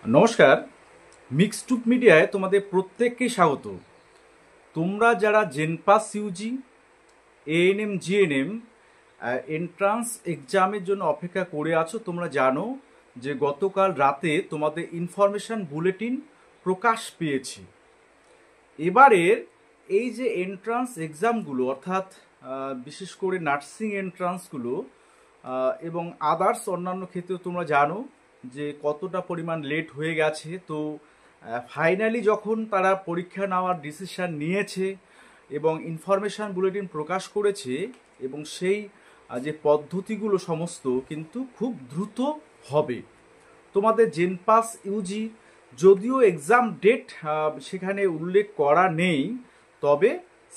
নমস্কার, মিক্সটুপ মিডিয়ায় তোমাদের প্রত্যেককে স্বাগত। তোমরা যারা জেনপাস ইউজি, এএনএম, জিএনএম এন্ট্রান্স এক্সামের জন্য অপেক্ষা করে আছো, তোমরা জানো যে গতকাল রাতে তোমাদের ইনফরমেশন বুলেটিন প্রকাশ পেয়েছে। এবারের এই যে এন্ট্রান্স এক্সামগুলো, অর্থাৎ বিশেষ করে নার্সিং এন্ট্রান্সগুলো এবং আদার্স অন্যান্য ক্ষেত্রেও তোমরা জানো যে কতটা পরিমাণ লেট হয়ে গেছে। তো ফাইনালি যখন তারা পরীক্ষা নেওয়ার ডিসিশন নিয়েছে এবং ইনফরমেশান বুলেটিন প্রকাশ করেছে, এবং সেই যে পদ্ধতিগুলো সমস্ত কিন্তু খুব দ্রুত হবে। তোমাদের জেনপাস ইউজি যদিও এক্সাম ডেট সেখানে উল্লেখ করা নেই, তবে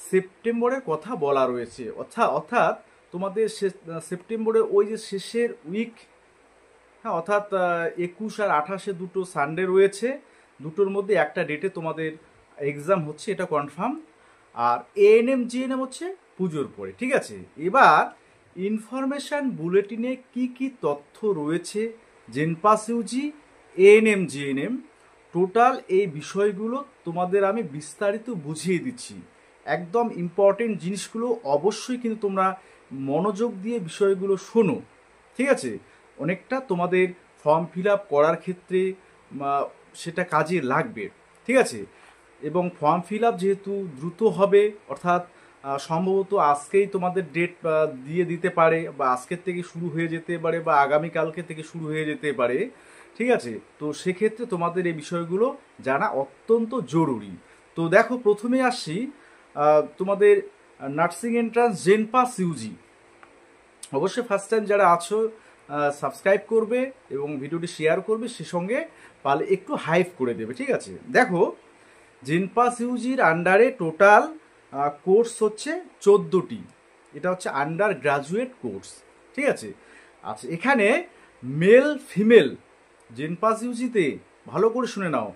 সেপ্টেম্বরের কথা বলা রয়েছে। অর্থাৎ তোমাদের সেপ্টেম্বরের ওই যে শেষের উইক, হ্যাঁ, অর্থাৎ 21 আর 28 দুটো সানডে রয়েছে, দুটোর মধ্যে একটা ডেটে তোমাদের এক্সাম হচ্ছে, এটা কনফার্ম। আর এএনএম জিএনএম হচ্ছে পুজোর পরে, ঠিক আছে। এবার ইনফরমেশান বুলেটিনে কি কি তথ্য রয়েছে জেনপাস ইউজি, এএনএম জিএনএম, টোটাল এই বিষয়গুলো তোমাদের আমি বিস্তারিত বুঝিয়ে দিচ্ছি। একদম ইম্পর্টেন্ট জিনিসগুলো অবশ্যই কিন্তু তোমরা মনোযোগ দিয়ে বিষয়গুলো শোনো, ঠিক আছে। অনেকটা তোমাদের ফর্ম ফিল আপ করার ক্ষেত্রে সেটা কাজে লাগবে, ঠিক আছে। এবং ফর্ম ফিল আপ যেহেতু দ্রুত হবে, অর্থাৎ সম্ভবত আজকেই তোমাদের ডেট দিয়ে দিতে পারে, বা আজকের থেকে শুরু হয়ে যেতে পারে, বা আগামীকালকে থেকে শুরু হয়ে যেতে পারে, ঠিক আছে। তো সেক্ষেত্রে তোমাদের এই বিষয়গুলো জানা অত্যন্ত জরুরি। তো দেখো, প্রথমে আসি তোমাদের নার্সিং এন্ট্রান্স জেনপাস ইউজি। অবশ্যই ফার্স্ট টাইম যারা আছো সাবস্ক্রাইব করবে এবং ভিডিওটি শেয়ার করবে, সে সঙ্গে পারলে একটু হাইপ করে দেবে, ঠিক আছে। দেখো, জেনপাস ইউজির আন্ডারে টোটাল কোর্স হচ্ছে 14টি। এটা হচ্ছে আন্ডার গ্রাজুয়েট কোর্স, ঠিক আছে। আচ্ছা, এখানে মেল ফিমেল জেনপাস ইউজিতে ভালো করে শুনে নাও,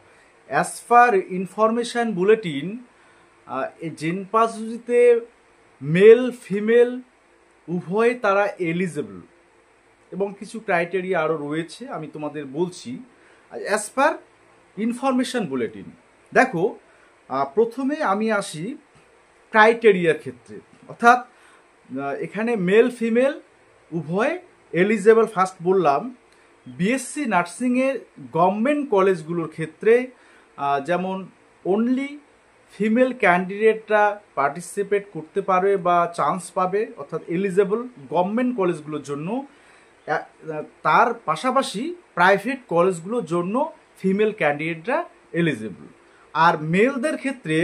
অ্যাজ পার ইনফরমেশান বুলেটিন এই জেনপাস ইউজিতে মেল ফিমেল উভয় তারা এলিজেবল, এবং কিছু ক্রাইটেরিয়া আরও রয়েছে, আমি তোমাদের বলছি। অ্যাজ পার ইনফরমেশান বুলেটিন দেখো, প্রথমে আমি আসি ক্রাইটেরিয়ার ক্ষেত্রে, অর্থাৎ এখানে মেল ফিমেল উভয় এলিজেবল। ফার্স্ট বললাম, বিএসসি নার্সিংয়ের গভর্নমেন্ট কলেজগুলোর ক্ষেত্রে যেমন অনলি ফিমেল ক্যান্ডিডেটরা পার্টিসিপেট করতে পারবে বা চান্স পাবে, অর্থাৎ এলিজেবল গভর্নমেন্ট কলেজগুলোর জন্য। তার পাশাপাশি প্রাইভেট বুলেটিনের জন্য ফিমেল ক্যান্ডিডেটরা এলিজেবল। আর মেলদের ক্ষেত্রে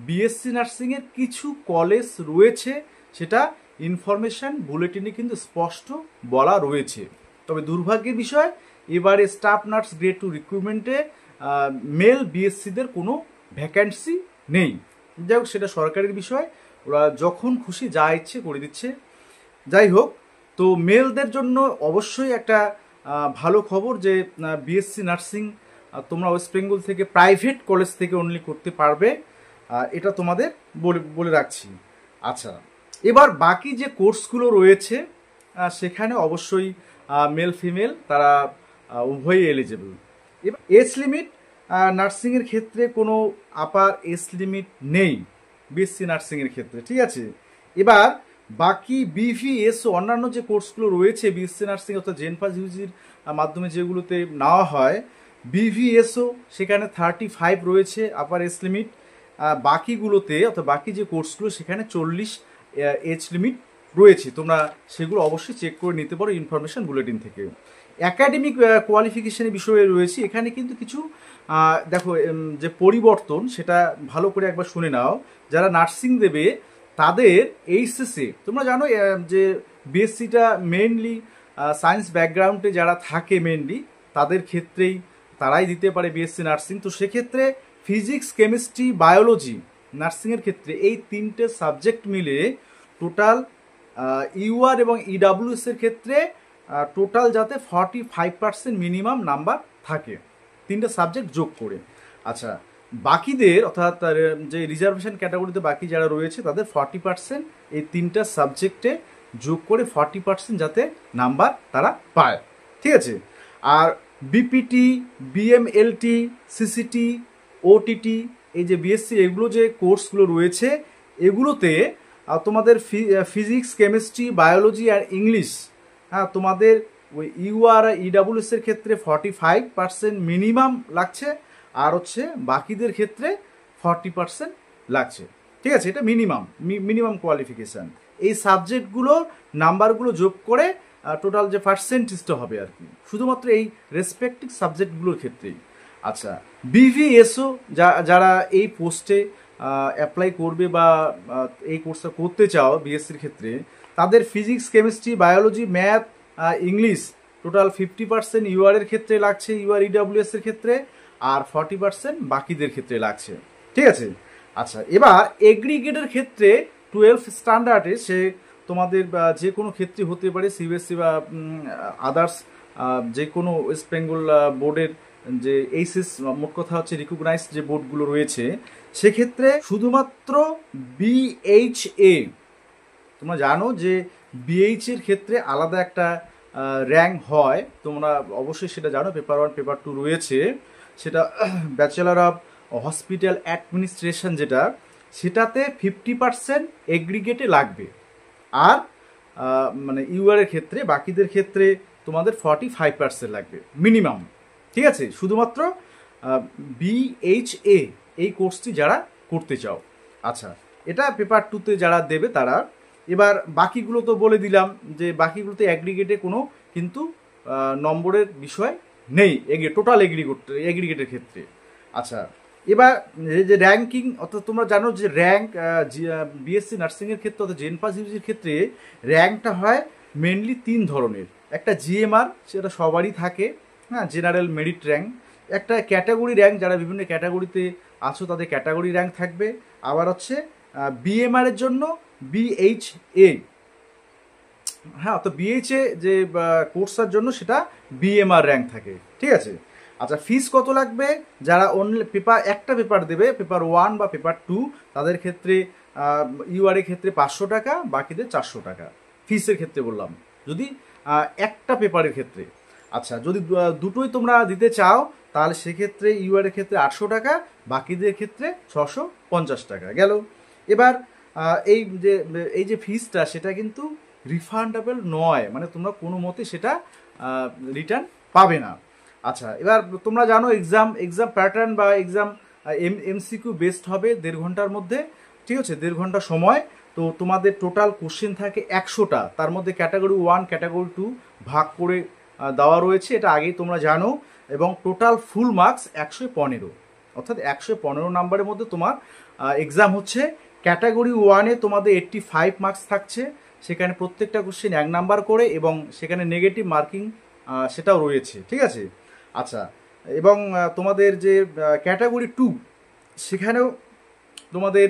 বিএসসি নার্সিংয়ের কিছু কলেজ রয়েছে, সেটা ইনফরমেশান বুলেটিনে কিন্তু স্পষ্ট বলা রয়েছে। তবে দুর্ভাগ্যের বিষয়, এবারে স্টাফ নার্স গ্রেড 2 রিক্রুটমেন্টে মেল বিএসসিদের কোনো ভ্যাকেন্সি নেই। যাই হোক, সেটা সরকারের বিষয়, ওরা যখন খুশি যা ইচ্ছে করে দিচ্ছে। যাই হোক, তো মেলদের জন্য অবশ্যই একটা ভালো খবর যে বিএসসি নার্সিং তোমরা ওয়েস্ট বেঙ্গল থেকে প্রাইভেট কলেজ থেকে অনলি করতে পারবে, এটা তোমাদের বলে রাখছি। আচ্ছা, এবার বাকি যে কোর্সগুলো রয়েছে সেখানে অবশ্যই মেল ফিমেল তারা উভয়ই এলিজেবল। এবার এজ লিমিট, নার্সিংয়ের ক্ষেত্রে কোনো আপার এজ লিমিট নেই বিএসসি নার্সিংয়ের ক্ষেত্রে, ঠিক আছে। এবার বাকি বিভিএস ও অন্যান্য যে কোর্সগুলো রয়েছে বিএসসি নার্সিং অর্থাৎ জেনপাস ইউজির মাধ্যমে যেগুলোতে নেওয়া হয়, বিভিএসও সেখানে 35 রয়েছে আপার এজ লিমিট। বাকিগুলোতে অর্থাৎ বাকি যে কোর্সগুলো সেখানে 40 এজ লিমিট রয়েছে। তোমরা সেগুলো অবশ্যই চেক করে নিতে পারো ইনফরমেশান বুলেটিন থেকে। একাডেমিক কোয়ালিফিকেশনের বিষয়ে রয়েছে, এখানে কিন্তু কিছু দেখো যে পরিবর্তন, সেটা ভালো করে একবার শুনে নাও। যারা নার্সিং দেবে তাদের এইচএসএ, তোমরা জানো যে বিএসসিটা মেনলি সায়েন্স ব্যাকগ্রাউন্ডে যারা থাকে মেনলি তাদের ক্ষেত্রেই তারাই দিতে পারে বিএসসি নার্সিং। তো সেক্ষেত্রে ফিজিক্স, কেমিস্ট্রি, বায়োলজি নার্সিংয়ের ক্ষেত্রে এই তিনটে সাবজেক্ট মিলে টোটাল ইউআর এবং ইডাব্লিউএস এর ক্ষেত্রে টোটাল যাতে 45% মিনিমাম নাম্বার থাকে, তিনটে সাবজেক্ট যোগ করে। আচ্ছা, বাকিদের অর্থাৎ যে রিজার্ভেশন ক্যাটাগরিতে বাকি যারা রয়েছে তাদের 40% এই তিনটা সাবজেক্টে যোগ করে 40% যাতে নাম্বার তারা পায়, ঠিক আছে। আর বিপিটি, বিএমএলটি, সিসিটি, ওটিটি, এই যে বিএসসি এগুলো যে কোর্সগুলো রয়েছে এগুলোতে তোমাদের ফিজিক্স, কেমিস্ট্রি, বায়োলজি আর ইংলিশ, হ্যাঁ তোমাদের ওই ইউআর আর ইডাব্লিউএস এর ক্ষেত্রে 45% মিনিমাম লাগছে, আর হচ্ছে বাকিদের ক্ষেত্রে 40% লাগছে। ঠিক আছে, এটা মিনিমাম কোয়ালিফিকেশান। এই সাবজেক্টগুলোর নাম্বারগুলো যোগ করে টোটাল যে পার্সেন্টেজটা হবে আর কি, শুধুমাত্র এই রেসপেক্টিভ সাবজেক্টগুলোর ক্ষেত্রেই। আচ্ছা, বিভিএসও যারা এই পোস্টে অ্যাপ্লাই করবে বা এই কোর্সটা করতে চাও বিএসসির ক্ষেত্রে, তাদের physics, chemistry, biology, math, English total 50% UR এর ক্ষেত্রে লাগছে, ইউআর ইডাব্লিউএস এর ক্ষেত্রে, আর 40% বাকিদের ক্ষেত্রে লাগছে। ঠিক আছে, আচ্ছা এবার এগ্রিগেটের ক্ষেত্রে 12 স্ট্যান্ডার্ডে সে তোমাদের যে কোনো ক্ষেত্রে হতে পারে, সিবিএসসি বা আদার্স যে কোনো ওয়েস্ট বেঙ্গল বোর্ডের যে এইচএস, মোট কথা হচ্ছে রিকগনাইজ যে বোর্ডগুলো রয়েছে, সেক্ষেত্রে শুধুমাত্র বিএইচএ, তোমরা জানো যে বিএইচ এর ক্ষেত্রে আলাদা একটা র্যাঙ্ক হয়, তোমরা অবশ্যই সেটা জানো, পেপার 1 পেপার 2 রয়েছে, সেটা ব্যাচেলার অফ হসপিটাল অ্যাডমিনিস্ট্রেশন যেটা, সেটাতে 50% এগ্রিগেটে লাগবে, আর মানে ইউআর এর ক্ষেত্রে বাকিদের ক্ষেত্রে তোমাদের 45% লাগবে মিনিমাম। ঠিক আছে, শুধুমাত্র বিএইচএ এই কোর্সটি যারা করতে চাও। আচ্ছা, এটা পেপার 2তে যারা দেবে তারা। এবার বাকিগুলো তো বলে দিলাম যে বাকিগুলোতে অ্যাগ্রিগেটে কোনো কিন্তু নম্বরের বিষয় নেই, টোটাল এগ্রিগেটের ক্ষেত্রে। আচ্ছা, এবার যে র্যাঙ্কিং, অর্থাৎ তোমরা জানো যে র্যাঙ্ক বিএসসি নার্সিংয়ের ক্ষেত্রে অর্থাৎ জেনপাস ইউজির ক্ষেত্রে র্যাঙ্কটা হয় মেনলি 3 ধরনের। একটা জিএমআর, সেটা সবারই থাকে, হ্যাঁ, জেনারেল মেরিট র্যাঙ্ক। একটা ক্যাটাগরি র্যাঙ্ক, যারা বিভিন্ন ক্যাটাগরিতে আছো তাদের ক্যাটাগরি র্যাঙ্ক থাকবে। আবার হচ্ছে বিএমআর এর জন্য বিএইচএ, হ্যাঁ, তো বিএইচএ যে কোর্সের জন্য সেটা বিএমআর র্যাঙ্ক থাকে। ঠিক আছে, আচ্ছা ফিস কত লাগবে? যারা অনলি একটা পেপার দেবে, পেপার 1 বা পেপার 2, তাদের ক্ষেত্রে ইউআর এর ক্ষেত্রে 500 টাকা, বাকিদের 400 টাকা ফিসের ক্ষেত্রে বললাম, যদি একটা পেপারের ক্ষেত্রে। আচ্ছা, যদি দুটোই তোমরা দিতে চাও তাহলে সেক্ষেত্রে ইউআর এর ক্ষেত্রে 800 টাকা, বাকিদের ক্ষেত্রে 650 টাকা গেল। এবার এই যে ফিসটা, সেটা কিন্তু রিফান্ডেবল নয়, মানে তোমরা কোনো মতে সেটা রিটার্ন পাবে না। আচ্ছা, এবার তোমরা জানো এক্সাম প্যাটার্ন বা এক্সাম এমসিকিউ বেসড হবে 1.5 ঘন্টার মধ্যে। ঠিক আছে, 1.5 ঘন্টা সময়। তো তোমাদের টোটাল কোশ্চেন থাকে 100টা, তার মধ্যে ক্যাটাগরি 1, ক্যাটাগরি 2 ভাগ করে দেওয়া রয়েছে, এটা আগেই তোমরা জানো। এবং টোটাল ফুল মার্কস 115, অর্থাৎ 115 নাম্বারের মধ্যে তোমার এক্সাম হচ্ছে। ক্যাটাগরি 1-এ তোমাদের 85 মার্কস থাকছে, সেখানে প্রত্যেকটা কোশ্চেন 1 নাম্বার করে, এবং সেখানে নেগেটিভ মার্কিং সেটাও রয়েছে। ঠিক আছে, আচ্ছা, এবং তোমাদের যে ক্যাটাগরি 2, সেখানেও তোমাদের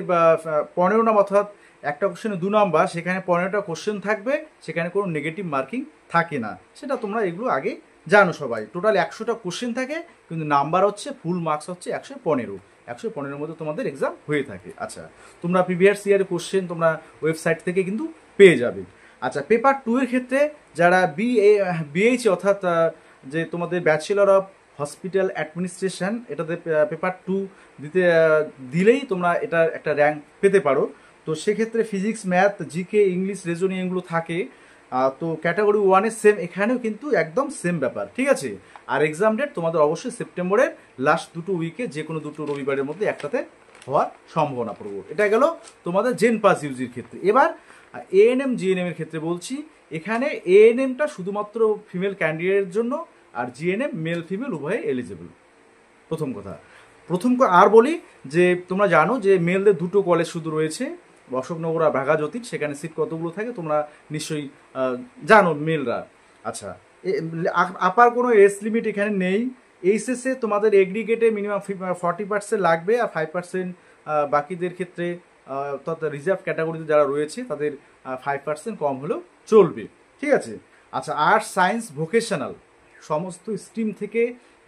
15 নাম্বার, অর্থাৎ একটা কোশ্চেনে 2 নাম্বার, সেখানে 15টা কোশ্চেন থাকবে, সেখানে কোনো নেগেটিভ মার্কিং থাকে না, সেটা তোমরা এগুলো আগে জানো সবাই। টোটাল 100টা কোশ্চেন থাকে, কিন্তু নাম্বার হচ্ছে ফুল মার্কস হচ্ছে 115 মধ্যে তোমাদের এক্সাম হয়ে থাকে। আচ্ছা, তোমরা প্রিভিয়াস ইয়ারের কোশ্চেন তোমরা ওয়েবসাইট থেকে কিন্তু পেয়ে যাবে। আচ্ছা, পেপার 2 এর ক্ষেত্রে যারা বিএইচ অর্থাৎ যে তোমাদের ব্যাচেলর অফ হসপিটাল অ্যাডমিনিস্ট্রেশন, এটাতে পেপার 2 দিলেই তোমরা এটার একটা র্যাঙ্ক পেতে পারো। তো সেক্ষেত্রে physics, math, GK, English, reasoning এগুলো থাকে। তো ক্যাটাগরি 1-এর সেম, এখানেও কিন্তু একদম সেম ব্যাপার। ঠিক আছে, আর এক্সাম ডেট তোমাদের অবশ্যই সেপ্টেম্বরের লাস্ট 2 উইকে, যে কোনো 2 রবিবারের মধ্যে একটাতে হওয়ার সম্ভাবনা প্রবল। এটা গেল তোমাদের জেনপাস ইউজির ক্ষেত্রে। এবার এএনএম জিএনএম এর ক্ষেত্রে বলছি, এখানে এএনএমটা শুধুমাত্র ফিমেল ক্যান্ডিডেটের জন্য, আর জিএনএম মেল ফিমেল উভয়ে এলিজিবল। আর বলি যে তোমরা জানো যে মেলদের 2টো কলেজ শুধু রয়েছে, অশোকনগর আর ভাগাজ্যোতির, সেখানে সিট কতগুলো থাকে তোমরা নিশ্চয়ই জানো মেলরা। আচ্ছা, আপার কোনো এজ লিমিট এখানে নেই। এইচএসে তোমাদের এগ্রিগেটে মিনিমাম 40% লাগবে, আর 5% বাকিদের ক্ষেত্রে, অর্থাৎ রিজার্ভ ক্যাটাগরিতে যারা রয়েছে তাদের 5% কম হলেও চলবে। ঠিক আছে, আচ্ছা, আর্টস, সায়েন্স, ভোকেশনাল সমস্ত স্ট্রিম থেকে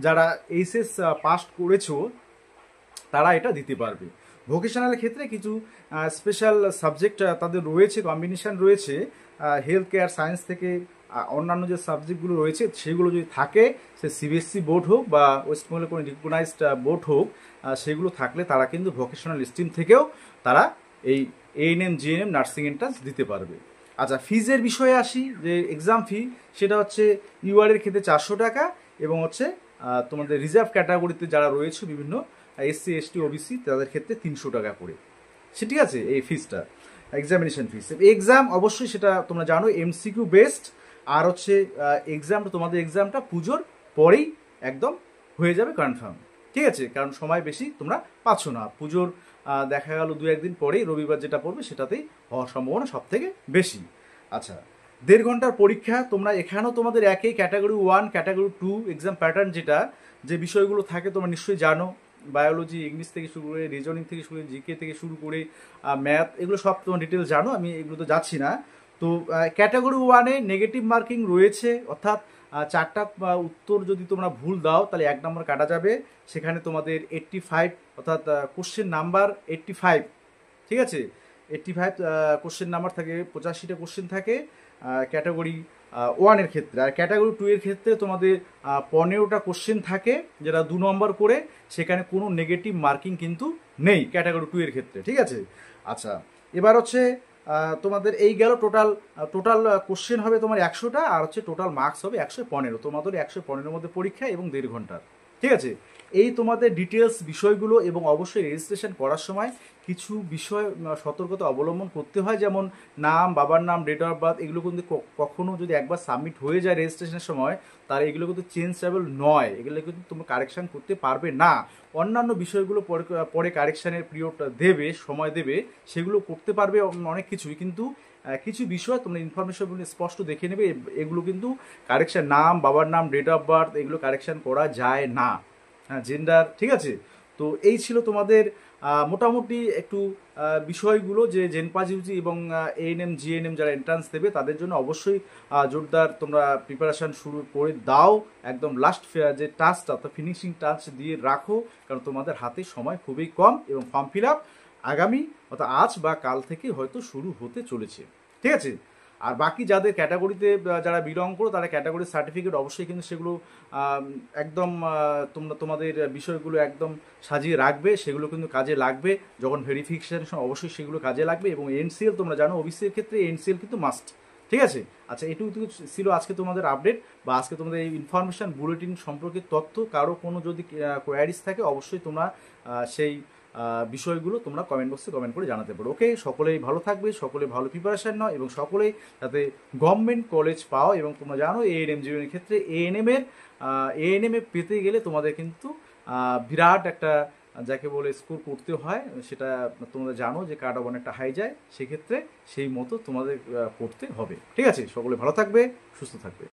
যারা এইচএস পাস করেছো তারা এটা দিতে পারবে। ভোকেশনালের ক্ষেত্রে কিছু স্পেশাল সাবজেক্ট তাদের রয়েছে, কম্বিনেশন রয়েছে, হেলথ কেয়ার সায়েন্স থেকে অন্যান্য যে সাবজেক্টগুলো রয়েছে সেগুলো যদি থাকে, সে সিবিএসসি বোর্ড হোক বা ওয়েস্টবেঙ্গলের কোনো রিকগনাইজড বোর্ড হোক, সেগুলো থাকলে তারা কিন্তু ভোকেশনাল স্ট্রিম থেকেও তারা এই এএনএম জিএনএম নার্সিং এন্ট্রান্স দিতে পারবে। আচ্ছা, ফিজের বিষয়ে আসি, যে এক্সাম ফি সেটা হচ্ছে ইউআরের ক্ষেত্রে 400 টাকা এবং হচ্ছে তোমাদের রিজার্ভ ক্যাটাগরিতে যারা রয়েছে বিভিন্ন এসসি এসটি ওবিসি তাদের ক্ষেত্রে 300 টাকা করে, সে ঠিক আছে এই ফিজটা, এক্সামিনেশন ফিজ। এক্সাম অবশ্যই সেটা তোমরা জানো এমসিকিউ বেসড, আর হচ্ছে এক্সামটা তোমাদের এক্সামটা পুজোর পরেই একদম হয়ে যাবে কনফার্ম, ঠিক আছে, কারণ সময় বেশি তোমরা পাচ্ছ না। পুজোর দেখা গেল 2-1 দিন পরেই রবিবার যেটা পড়বে সেটাতেই হওয়ার সম্ভাবনা সব থেকে বেশি। আচ্ছা, 1.5 ঘন্টার পরীক্ষা। তোমরা এখানেও তোমাদের একই ক্যাটাগরি 1 ক্যাটাগরি 2 এক্সাম প্যাটার্ন, যেটা যে বিষয়গুলো থাকে তোমরা নিশ্চয়ই জানো, বায়োলজি, ইংলিশ থেকে শুরু করে, রিজনিং থেকে শুরু করে, জিকে থেকে শুরু করে ম্যাথ, এগুলো সব তোমার ডিটেলস জানো, আমি এগুলো তো যাচ্ছি না। তো ক্যাটাগরি 1-এ নেগেটিভ মার্কিং রয়েছে, অর্থাৎ 4টা উত্তর যদি তোমরা ভুল দাও তাহলে 1 নম্বর কাটা যাবে। সেখানে তোমাদের 85, অর্থাৎ কোশ্চেন নাম্বার 85, ঠিক আছে, 85 কোশ্চেন নাম্বার থাকে, 85টা কোশ্চেন থাকে ক্যাটাগরি 1-এর ক্ষেত্রে। আর ক্যাটাগরি 2-এর ক্ষেত্রে তোমাদের 15টা কোশ্চেন থাকে, যেটা 2 নম্বর করে, সেখানে কোনো নেগেটিভ মার্কিং কিন্তু নেই ক্যাটাগরি 2-এর ক্ষেত্রে, ঠিক আছে। আচ্ছা, এবার হচ্ছে তোমাদের এই গেল টোটাল কোশ্চেন হবে তোমার 100টা, আর হচ্ছে টোটাল মার্কস হবে 115। তোমাদের 115-এর মধ্যে পরীক্ষা এবং 1.5 ঘন্টার, ঠিক আছে। এই তোমাদের ডিটেলস বিষয়গুলো, এবং অবশ্যই রেজিস্ট্রেশন করার সময় কিছু বিষয় সতর্কতা অবলম্বন করতে হয়, যেমন নাম, বাবার নাম, ডেট অফ বার্থ, এগুলো কিন্তু কখনো যদি একবার সাবমিট হয়ে যায় রেজিস্ট্রেশনের সময়, তাহলে এগুলো কিন্তু চেঞ্জেবল নয়, এগুলো কিন্তু তুমি কারেকশান করতে পারবে না। অন্যান্য বিষয়গুলো পরে কারেকশানের পিরিয়ড দেবে, সময় দেবে, সেগুলো করতে পারবে অনেক কিছুই, কিন্তু কিছু বিষয় তোমরা ইনফরমেশনগুলো স্পষ্ট দেখে নেবে, এগুলো কিন্তু কারেকশান, নাম, বাবার নাম, ডেট অফ বার্থ, এগুলো কারেকশান করা যায় না, হ্যাঁ, জেন্ডার, ঠিক আছে। তো এই ছিল তোমাদের মোটামুটি একটু বিষয়গুলো, যে জেনপাস ইউজি এবং এএনএম জিএনএম যারা এন্ট্রান্স দেবে তাদের জন্য অবশ্যই জোরদার তোমরা প্রিপারেশান শুরু করে দাও, একদম লাস্ট যে টাস্কটা, অর্থাৎ ফিনিশিং টাচ দিয়ে রাখো, কারণ তোমাদের হাতে সময় খুবই কম, এবং ফর্ম ফিল আপ আগামী, অর্থাৎ আজ বা কাল থেকে হয়তো শুরু হতে চলেছে, ঠিক আছে। আর বাকি যাদের ক্যাটাগরিতে যারা বিলং করো, তারা ক্যাটাগরির সার্টিফিকেট অবশ্যই কিন্তু সেগুলো একদম তোমরা তোমাদের বিষয়গুলো একদম সাজিয়ে রাখবে, সেগুলো কিন্তু কাজে লাগবে যখন ভেরিফিকেশন, অবশ্যই সেগুলো কাজে লাগবে। এবং এনসিএল তোমরা জানো ওবিসির ক্ষেত্রে এনসিএল কিন্তু মাস্ট, ঠিক আছে। আচ্ছা, এটুকু ছিল আজকে তোমাদের আপডেট, বা আজকে তোমাদের এই ইনফরমেশন বুলেটিন সম্পর্কে তথ্য। কারো কোনো যদি কোয়ারিজ থাকে অবশ্যই তোমরা সেই বিষয়গুলো তোমরা কমেন্ট বক্সে কমেন্ট করে জানাতে পারো। ওকে, সকলেই ভালো থাকবে, সকলে ভালো প্রিপারেশান নাও, এবং সকলেই যাতে গভর্নমেন্ট কলেজ পাও। এবং তোমরা জানো এএনএম জিএনএমের ক্ষেত্রে এএনএম এ পেতে গেলে তোমাদের কিন্তু বিরাট একটা যাকে বলে স্কোর করতে হয়, সেটা তোমরা জানো যে কাট অফ অনেকটা হাই যায়, সেক্ষেত্রে সেই মতো তোমাদের করতে হবে, ঠিক আছে। সকলে ভালো থাকবে, সুস্থ থাকবে।